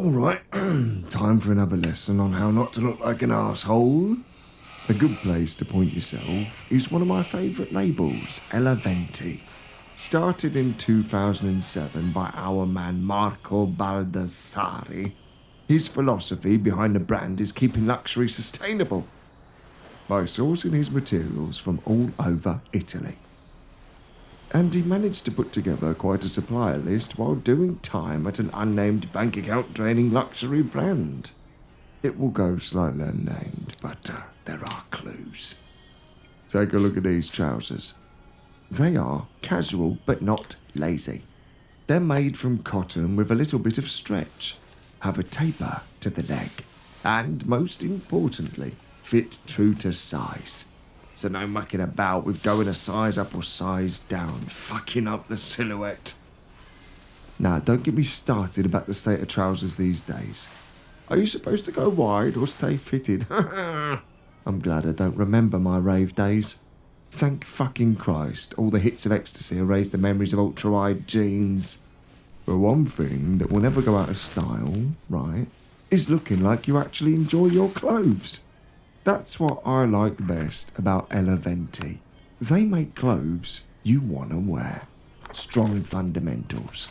Alright, time for another lesson on how not to look like an asshole. A good place to point yourself is one of my favourite labels, Eleventy. Started in 2007 by our man Marco Baldassari. His philosophy behind the brand is keeping luxury sustainable by sourcing his materials from all over Italy. And he managed to put together quite a supplier list while doing time at an unnamed bank account draining luxury brand. It will go slightly unnamed, but there are clues. Take a look at these trousers. They are casual but not lazy. They're made from cotton with a little bit of stretch, have a taper to the leg, and most importantly, fit true to size. So no mucking about with going a size up or size down, fucking up the silhouette. Now, don't get me started about the state of trousers these days. Are you supposed to go wide or stay fitted? I'm glad I don't remember my rave days. Thank fucking Christ, all the hits of ecstasy erase the memories of ultra-wide jeans. But one thing that will never go out of style, right, is looking like you actually enjoy your clothes. That's what I like best about Eleventy. They make clothes you want to wear. Strong fundamentals.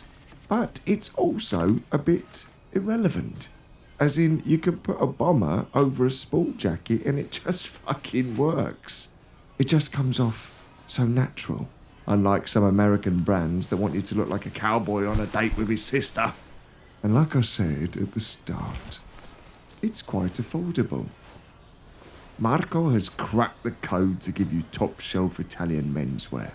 But it's also a bit irrelevant. As in, you can put a bomber over a sport jacket and it just fucking works. It just comes off so natural. Unlike some American brands that want you to look like a cowboy on a date with his sister. And like I said at the start, it's quite affordable. Marco has cracked the code to give you top-shelf Italian menswear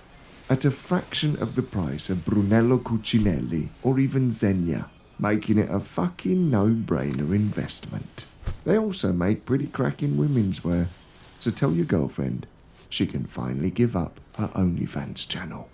at a fraction of the price of Brunello Cucinelli or even Zegna, making it a fucking no-brainer investment. They also make pretty cracking women's wear, so tell your girlfriend she can finally give up her OnlyFans channel.